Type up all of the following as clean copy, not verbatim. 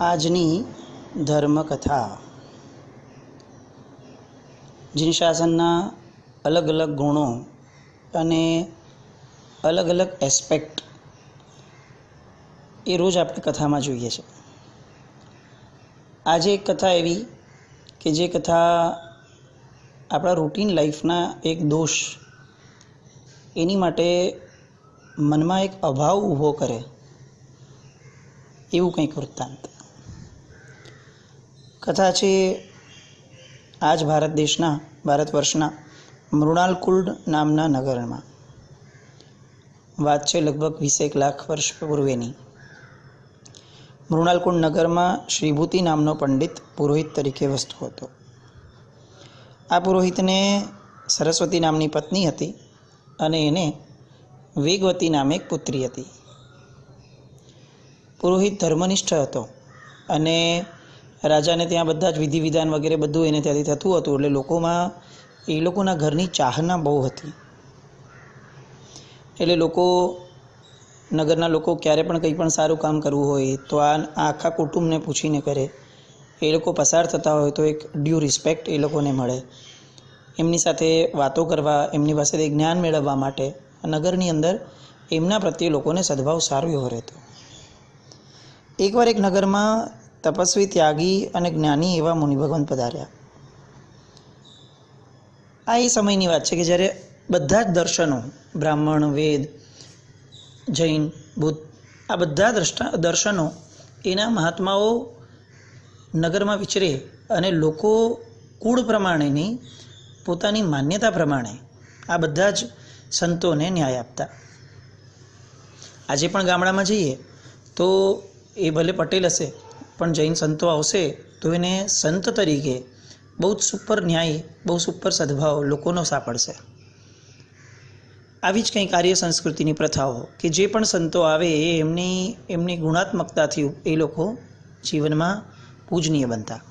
આજની ધર્મકથા જીન શાસનના અલગ અલગ ગુણો અને અલગ અલગ એસ્પેક્ટ એ રોજ આપણે કથામાં જોઈએ છે. આજે એક કથા એવી કે જે કથા આપણા રૂટીન લાઈફના એક દોષ એની માટે મનમાં એક અભાવ ઊભો કરે એવું કંઈક વૃત્તાંત. કથા છે આજ ભારત વર્ષના મૃણાલકુંડ નામના નગરમાં. વાત છે લગભગ 20 લાખ વર્ષ પૂર્વેની. મૃણાલકુંડ નગરમાં શ્રીભૂતિ નામનો પંડિત પુરોહિત તરીકે વસતો હતો. આ પુરોહિતને સરસ્વતી નામની પત્ની હતી અને એને વેગવતી નામે એક પુત્રી હતી. પુરોહિત ધર્મનિષ્ઠ હતો અને રાજાને ત્યાં બધા જ વિધિ વિધાન વગેરે બધું એને ત્યાંથી થતું હતું. એટલે લોકોમાં એ લોકોના ઘરની ચાહના બહુ હતી. એટલે નગરના લોકો ક્યારે પણ કંઈ પણ સારું કામ કરવું હોય તો આ આખા કુટુંબને પૂછીને કરે. એ લોકો પસાર થતા હોય તો એક ડ્યુ રિસ્પેક્ટ એ લોકોને મળે. એમની સાથે વાતો કરવા, એમની પાસેથી જ્ઞાન મેળવવા માટે નગરની અંદર એમના પ્રત્યે લોકોને સદભાવ સારો એવો રહેતો. એકવાર એક નગરમાં તપસ્વી, ત્યાગી અને જ્ઞાની એવા મુનિ ભગવાન પધાર્યા. આ એ સમયની વાત છે કે જ્યારે બધા જ દર્શનો, બ્રાહ્મણ, વેદ, જૈન, બુદ્ધ, આ બધા દર્શનો એના મહાત્માઓ નગરમાં વિચરે અને લોકો કુળ પ્રમાણેની પોતાની માન્યતા પ્રમાણે આ બધા જ સંતોને ન્યાય આપતા. આજે પણ ગામડામાં જઈએ તો એ ભલે પટેલ હશે પણ જૈન સંતો આવશે તો એને સંત તરીકે બહુ જ સુપર ન્યાય, બહુ સુપર સદભાવ લોકોનો સાંપડશે. આવી જ કંઈ કાર્ય સંસ્કૃતિની પ્રથાઓ કે જે પણ સંતો આવે એ એમની ગુણાત્મકતાથી એ લોકો જીવનમાં પૂજનીય બનતા.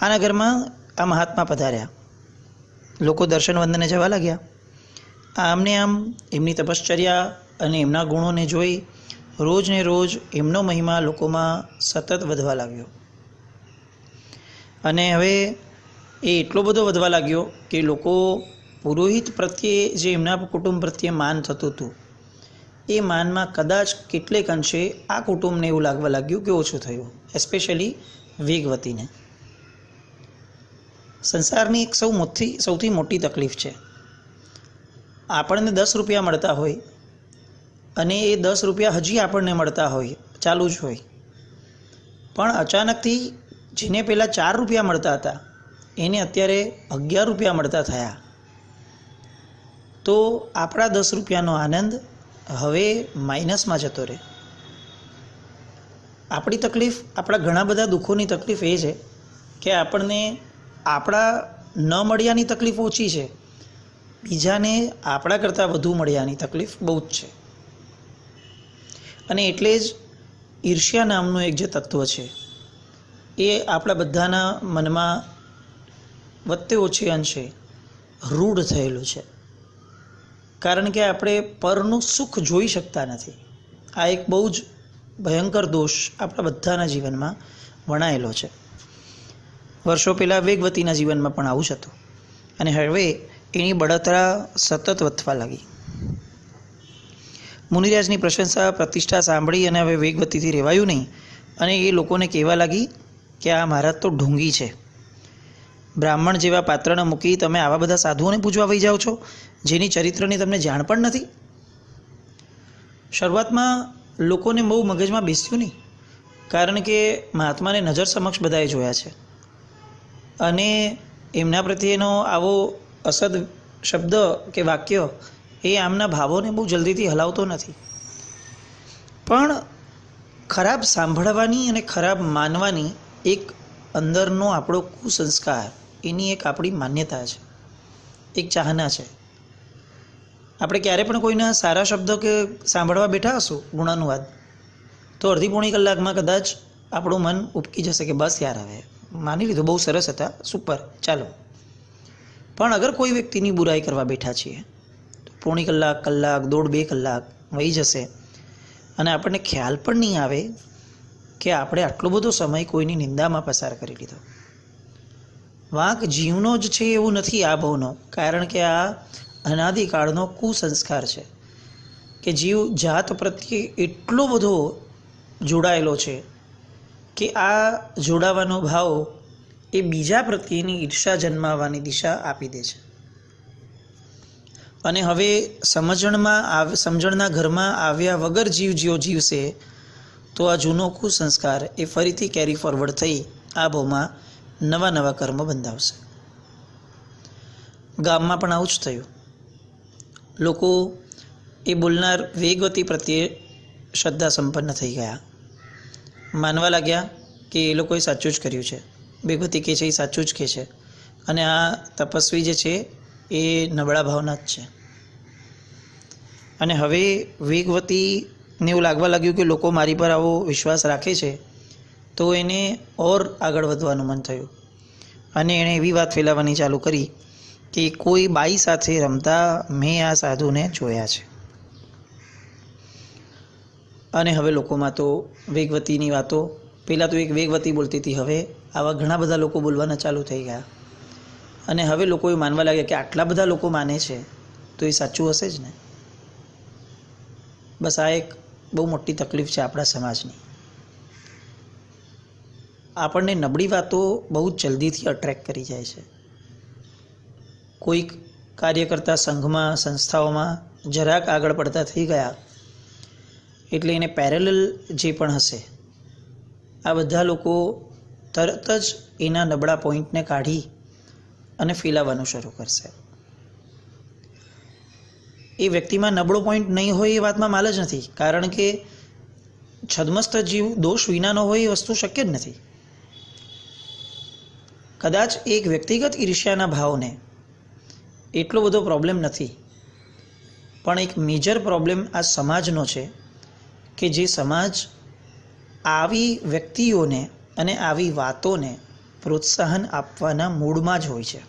આ નગરમાં આ મહાત્મા પધાર્યા. લોકો દર્શન વંદને જવા લાગ્યા. આમને આમ એમની તપશ્ચર્યા અને એમના ગુણોને જોઈ રોજ ને રોજ એમનો મહિમા લોકોમાં સતત વધવા લાગ્યો. અને હવે એ એટલો બધો વધવા લાગ્યો કે લોકો પુરોહિત પ્રત્યે જે એમના કુટુંબ પ્રત્યે માન થતું હતું એ માનમાં કદાચ કેટલેક અંશે આ કુટુંબને એવું લાગવા લાગ્યું કે ઓછું થયું, એસ્પેશિયલી વેગવતીને. સંસારની એક સૌથી મોટી તકલીફ છે, આપણને 10 રૂપિયા મળતા હોય અને એ 10 રૂપિયા હજી આપણને મળતા હોય, ચાલુ જ હોય, પણ અચાનકથી જેને પહેલાં 4 રૂપિયા મળતા હતા એને અત્યારે 11 રૂપિયા મળતા થયા તો આપણા 10 રૂપિયાનો આનંદ હવે માઇનસમાં જતો રહે. આપણી તકલીફ, આપણા ઘણા બધા દુઃખોની તકલીફ એ છે કે આપણને આપણા ન મળ્યાની તકલીફ ઓછી છે, બીજાને આપણા કરતાં વધુ મળ્યાની તકલીફ બહુ જ છે. અને એટલે જ ઈર્ષ્યા નામનું એક જે તત્વ છે એ આપણા બધાના મનમાં વત્તે ઓછી અંશે રૂઢ થયેલું છે. કારણ કે આપણે પરનું સુખ જોઈ શકતા નથી. આ એક બહુ જ ભયંકર દોષ આપણા બધાના જીવનમાં વણાયેલો છે. વર્ષો પહેલાં વેગવતીના જીવનમાં પણ આવું જ હતું અને હવે એની બળતરા સતત વધવા લાગી. મુનિરાજની પ્રશંસા, પ્રતિષ્ઠા સાંભળી અને હવે વેગવતીથી રહેવાયું નહીં અને એ લોકોને કહેવા લાગી કે આ મહારાજ તો ઢોંગી છે. બ્રાહ્મણ જેવા પાત્રને મૂકી તમે આવા બધા સાધુઓને પૂજવા વહી જાઓ છો જેની ચરિત્રની તમને જાણ પણ નથી. શરૂઆતમાં લોકોને બહુ મગજમાં બેસ્યું નહીં, કારણ કે મહાત્માને નજર સમક્ષ બધાએ જોયા છે અને એમના પ્રત્યેનો આવો અસદ શબ્દ કે વાક્ય એ આમના ભાવોને બહુ જલ્દીથી હલાવતો નથી. પણ ખરાબ સાંભળવાની અને ખરાબ માનવાની એક અંદરનો આપણો કુસંસ્કાર, એની એક આપણી માન્યતા છે, એક ચાહના છે. આપણે ક્યારે પણ કોઈના સારા શબ્દો કે સાંભળવા બેઠા હશું ગુણાનુવાદ તો અડધી પોણી કલાકમાં કદાચ આપણું મન ઉપકી જશે કે બસ યાર હવે માની લીધું, બહુ સરસ હતા, સુપર, ચાલો. પણ અગર કોઈ વ્યક્તિની બુરાઈ કરવા બેઠા છીએ તો પોણી કલાક, 1, 1.5, 2 કલાક વહી જશે અને આપણને ખ્યાલ પણ નહીં આવે કે આપણે આટલો બધો સમય કોઈની નિંદામાં પસાર કરી લીધો. વાંક જીવનો જ છે એવું નથી આ ભવનો, કારણ કે આ અનાદિકાળનો કુસંસ્કાર છે કે જીવ જાત પ્રત્યે એટલો બધો જોડાયેલો છે કે આ જોડાવાનો ભાવ એ બીજા પ્રત્યેની ઈર્ષા જન્માવવાની દિશા આપી દે છે. અને હવે સમજણના ઘરમાં આવ્યા વગર જીવ જીવશે તો આ જૂનો કુસંસ્કાર એ ફરીથી કેરી ફોરવર્ડ થઈ આ ભવમાં નવા નવા કર્મ બંધાવશે. ગામમાં પણ આવું જ થયું. લોકો એ બોલનાર વેગવતી પ્રત્યે શ્રદ્ધા સંપન્ન થઈ ગયા. માનવા લાગ્યા કે એ લોકોએ સાચું જ કર્યું છે, વેગવતી કહે છે એ સાચું જ કહે છે, અને આ તપસ્વી જે છે એ નબળા ભાવના જ છે. અને હવે વેગવતીને એવું લાગવા લાગ્યું કે લોકો મારી પર આવો વિશ્વાસ રાખે છે, તો એને ઓર આગળ વધવાનું મન થયું અને એણે એવી વાત ફેલાવવાની ચાલુ કરી કે કોઈ બાઈ સાથે રમતા મેં આ સાધુને જોયા છે. અને હવે લોકોમાં તો વેગવતીની વાતો, પહેલાં તો એક વેગવતી બોલતી હતી, હવે આવા ઘણા બધા લોકો બોલવાના ચાલુ થઈ ગયા. અને હવે લોકો એ માનવા લાગ્યા કે આટલા બધા લોકો માને છે તો એ સાચું હશે જ ને. બસ આ એક બહુ મોટી તકલીફ છે આપણા સમાજની. આપણને નબળી વાતો બહુ જ જલ્દીથી અટ્રેક્ટ કરી જાય છે. કોઈક કાર્યકર્તા સંઘમાં, સંસ્થાઓમાં જરાક આગળ પડતા થઈ ગયા એટલે એને પેરેલલ જે પણ હશે આ બધા લોકો તરત જ એના નબળા પોઈન્ટને કાઢી અને ફેલાવવાનું શરૂ કરશે. એ વ્યક્તિમાં નબળો પોઈન્ટ નહીં હોય એ વાતમાં માલ જ નથી, કારણ કે છદ્મસ્ત જીવ દોષ વિનાનો હોય એ વસ્તુ શક્ય જ નથી. કદાચ એક વ્યક્તિગત ઈર્ષ્યાના ભાવને એટલો બધો પ્રોબ્લેમ નથી, પણ એક મેજર પ્રોબ્લેમ આ સમાજનો છે કે જે સમાજ આવી વ્યક્તિઓને અને આવી વાતોને પ્રોત્સાહન આપવાના મૂડમાં જ હોય છે.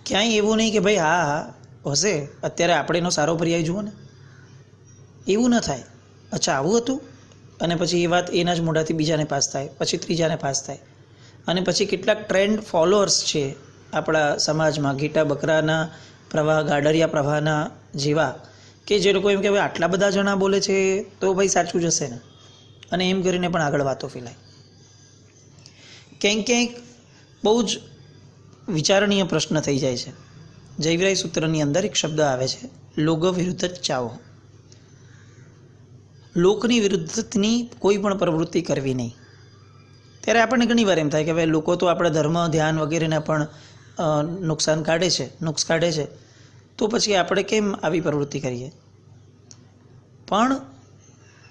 ક્યાંય એવું નહીં કે ભાઈ હા હશે અત્યારે આપણે એનો સારો પર્યાય જુઓ ને, એવું ન થાય. અચ્છા આવું હતું, અને પછી એ વાત એના જ મોઢાથી બીજાને પાસ થાય, પછી ત્રીજાને પાસ થાય, અને પછી કેટલાક ટ્રેન્ડ ફોલોઅર્સ છે આપણા સમાજમાં, ઘેટા બકરાના પ્રવાહ, ગાડરિયા પ્રવાહના જેવા, કે જે લોકો એમ કે ભાઈ આટલા બધા જણા બોલે છે તો ભાઈ સાચું જ હશે ને, અને એમ કરીને પણ આગળ વાતો ફેલાય. ક્યાંક ક્યાંક બહુ જ વિચારણીય પ્રશ્ન થઈ જાય છે. જયવિરાય સૂત્રની અંદર એક શબ્દ આવે છે, લોગ વિરુદ્ધ ચાવો. લોકની વિરુદ્ધની કોઈ પણ પ્રવૃત્તિ કરવી નહીં. ત્યારે આપણને ઘણી વાર એમ થાય કે ભાઈ લોકો તો આપણા ધર્મ, ધ્યાન વગેરેના પણ નુક્સ કાઢે છે, તો પછી આપણે કેમ આવી પ્રવૃત્તિ કરીએ. પણ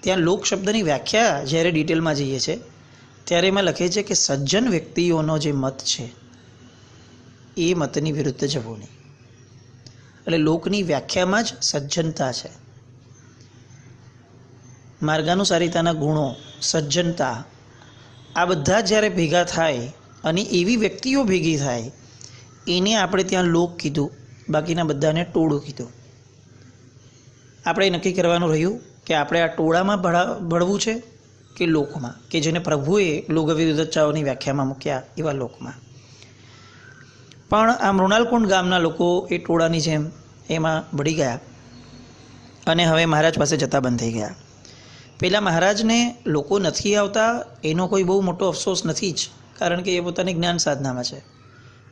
ત્યાં લોક શબ્દની વ્યાખ્યા જ્યારે ડિટેલમાં જઈએ છે ત્યારે એમાં લખે છે કે સજ્જન વ્યક્તિઓનો જે મત છે એ મતની વિરુદ્ધ જવું નહીં. એટલે લોકની વ્યાખ્યામાં જ સજ્જનતા છે. માર્ગાનુસારિતાના ગુણો, સજ્જનતા, આ બધા જ્યારે ભેગા થાય અને એવી વ્યક્તિઓ ભેગી થાય એને આપણે ત્યાં લોક કીધું, બાકીના બધાને ટોળું કીધું. આપણે નક્કી કરવાનું રહ્યું કે આપણે આ ટોળામાં ભળવું છે કે લોકમાં, કે જેને પ્રભુએ લોક વિરુદ્ધ ચાવની વ્યાખ્યામાં મૂક્યા એવા લોકમાં. પણ આ મૃણાલકુંડ ગામના લોકો એ ટોળાની જેમ એમાં ભળી ગયા અને હવે મહારાજ પાસે જતા બંધ થઈ ગયા. પહેલાં મહારાજને લોકો નથી આવતા એનો કોઈ બહુ મોટો અફસોસ નથી જ, કારણ કે એ પોતાની જ્ઞાન સાધનામાં છે.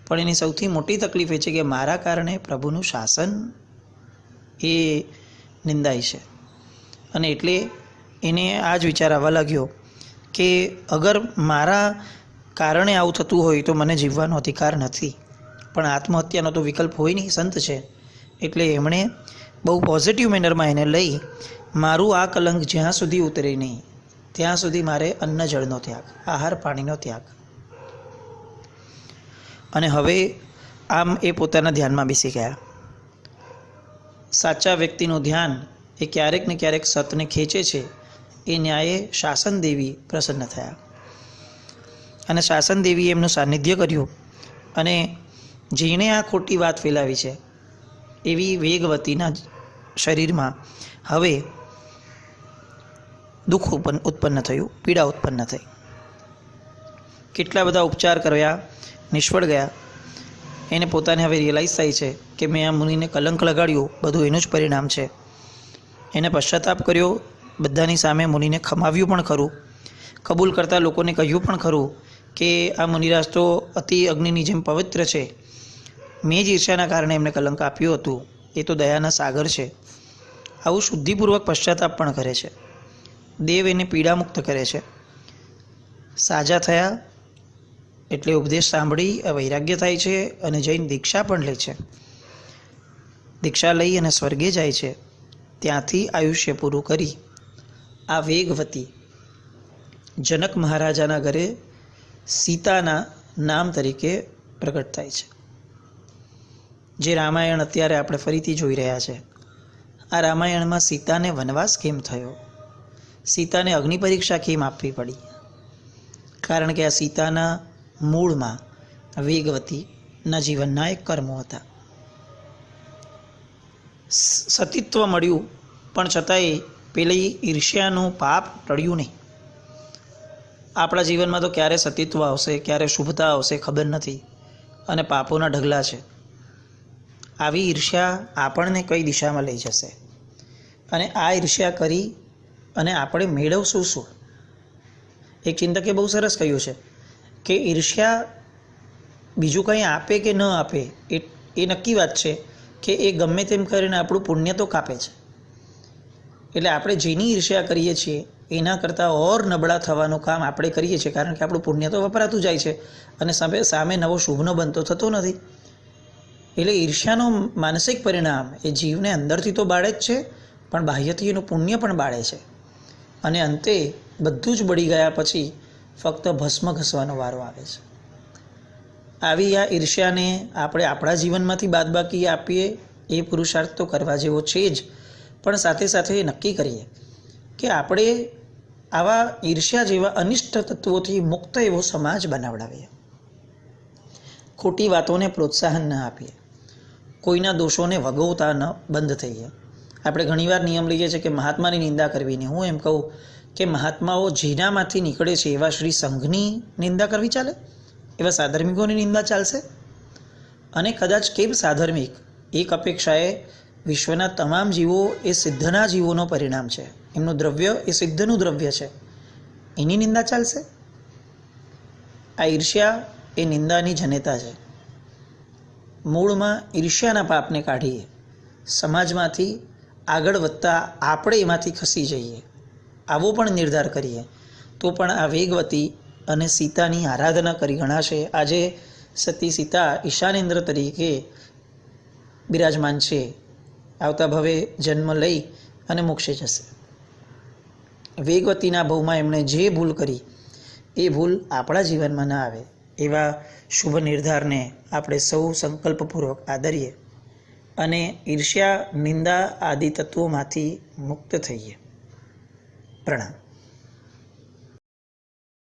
પણ એની સૌથી મોટી તકલીફ એ છે કે મારા કારણે પ્રભુનું શાસન એ નિંદાય છે. અને એટલે એને આ જ વિચાર આવવા લાગ્યો કે અગર મારા કારણે આવું થતું હોય તો મને જીવવાનો અધિકાર નથી, પણ આત્મહત્યાનો તો વિકલ્પ હોય નહીં, સંત છે. એટલે એમણે બહુ પોઝિટિવ મેનરમાં એને લઈ, મારું આ કલંક જ્યાં સુધી ઉતરે નહીં ત્યાં સુધી મારે અન્ન જળનો ત્યાગ, આહાર પાણીનો ત્યાગ. અને હવે આમ એ પોતાના ધ્યાનમાં બેસી ગયા. સાચા વ્યક્તિનું ધ્યાન એ ક્યારેક ને ક્યારેક સતને ખેંચે છે. એ ન્યાયે શાસન દેવી પ્રસન્ન થયા અને શાસન દેવીએ એમનું સાનિધ્ય કર્યું. અને જેણે આ ખોટી વાત ફેલાવી છે એવી વેગવતીના શરીરમાં હવે દુઃખ ઉત્પન્ન થયું, પીડા ઉત્પન્ન થઈ. કેટલા બધા ઉપચાર કર્યા, નિષ્ફળ ગયા. એને પોતાને હવે રિયલાઇઝ થાય છે કે મેં આ મુનિને કલંક લગાડ્યું, બધું એનું જ પરિણામ છે. એને પશ્ચાતાપ કર્યો, બધાની સામે મુનિને ખમાવ્યું પણ ખરું, કબૂલ કરતા લોકોને કહ્યું પણ ખરું કે આ મુનિરાજ તો અતિ અગ્નિની જેમ પવિત્ર છે, મેં જ ઈર્ષ્યાના કારણે એમને કલંક આપ્યું હતું, એ તો દયાના સાગર છે. આવું શુદ્ધિપૂર્વક પશ્ચાતાપ પણ કરે છે. દેવ એને પીડામુક્ત કરે છે. સાજા થયા એટલે ઉપદેશ સાંભળી વૈરાગ્ય થાય છે અને જૈન દીક્ષા પણ લે છે. દીક્ષા લઈ અને સ્વર્ગે જાય છે. ત્યાંથી આયુષ્ય પૂરું કરી આ વેગવતી જનક મહારાજાના ઘરે સીતાના નામ તરીકે પ્રગટ થાય છે. જે રામાયણ અત્યારે આપણે ફરીથી જોઈ રહ્યા છે, આ રામાયણમાં સીતાને વનવાસ કેમ થયો, સીતાને અગ્નિ પરીક્ષા કેમ આપવી પડી? કારણ કે આ સીતાના મૂળમાં વેગવતીના જીવનના એક કર્મો હતા. સતીત્વ મળ્યું પણ છતાંય પેલી ઈર્ષ્યાનું પાપ ટળ્યું નહીં. આપણા જીવનમાં તો ક્યારે સતીત્વ આવશે, ક્યારે શુભતા આવશે ખબર નથી, અને પાપોના ઢગલા છે. આવી ઈર્ષ્યા આપણને કઈ દિશામાં લઈ જશે, અને આ ઈર્ષ્યા કરી અને આપણે મેળવશું શું? એક ચિંતકે બહુ સરસ કહ્યું છે કે ઈર્ષ્યા બીજું કંઈ આપે કે ન આપે એ નક્કી વાત છે કે એ ગમે તેમ કરીને આપણું પુણ્ય તો કાપે છે. એટલે આપણે જેની ઈર્ષ્યા કરીએ છીએ એના કરતાં ઓર નબળા થવાનું કામ આપણે કરીએ છીએ, કારણ કે આપણું પુણ્ય તો વપરાતું જાય છે અને સામે નવો શુભનો બનતો થતો નથી. એટલે ઈર્ષ્યાનો માનસિક પરિણામ એ જીવને અંદરથી તો બાળે જ છે, પણ બાહ્યથી એનું પુણ્ય પણ બાળે છે. અને અંતે બધું જ બળી ગયા પછી ફક્ત ભસ્મ ઘસવાનો વારો આવે છે. આવી આ ઈર્ષ્યાને આપણે આપણા જીવનમાંથી બાદબાકી આપીએ એ પુરુષાર્થ તો કરવા જેવો છે જ, પણ સાથે સાથે નક્કી કરીએ કે આપણે આવા ઈર્ષ્યા જેવા અનિષ્ટ તત્વોથી મુક્ત એવો સમાજ બનાવડાવીએ. ખોટી વાતોને પ્રોત્સાહન ન આપીએ, કોઈના દોષોને વગોવતા ન બંધ થઈએ. આપણે ઘણીવાર નિયમ લઈએ છીએ કે મહાત્માની નિંદા કરવી નહીં. હું એમ કહું કે મહાત્માઓ જેનામાંથી નીકળે છે એવા શ્રી સંઘની નિંદા કરવી ચાલે? એવા સાધર્મિકોની નિંદા ચાલશે? અને કદાચ કેમ સાધર્મિક, એક અપેક્ષાએ વિશ્વના તમામ જીવો એ સિદ્ધના જીવોનો પરિણામ છે, એમનું દ્રવ્ય એ સિદ્ધનું દ્રવ્ય છે, એની નિંદા ચાલશે? આ ઈર્ષ્યા એ નિંદાની જનેતા છે. મૂળમાં ઈર્ષ્યાના પાપને કાઢીએ, સમાજમાંથી આગળ વધતા આપણે એમાંથી ખસી જઈએ, આવો પણ નિર્ધાર કરીએ તો પણ આ વેગવતી અને સીતાની આરાધના કરી ગણાશે. આજે સતી સીતા ઈશાનેન્દ્ર તરીકે બિરાજમાન છે, આવતા ભવે જન્મ લઈ અને મોક્ષે જશે. વેગવતીના ભવમાં એમણે જે ભૂલ કરી એ ભૂલ આપણા જીવનમાં ના આવે એવા શુભ નિર્ધારને આપણે સૌ સંકલ્પપૂર્વક આદરીએ અને ઈર્ષ્યા, નિંદા આદિ તત્વોમાંથી મુક્ત થઈએ. પ્રણામ.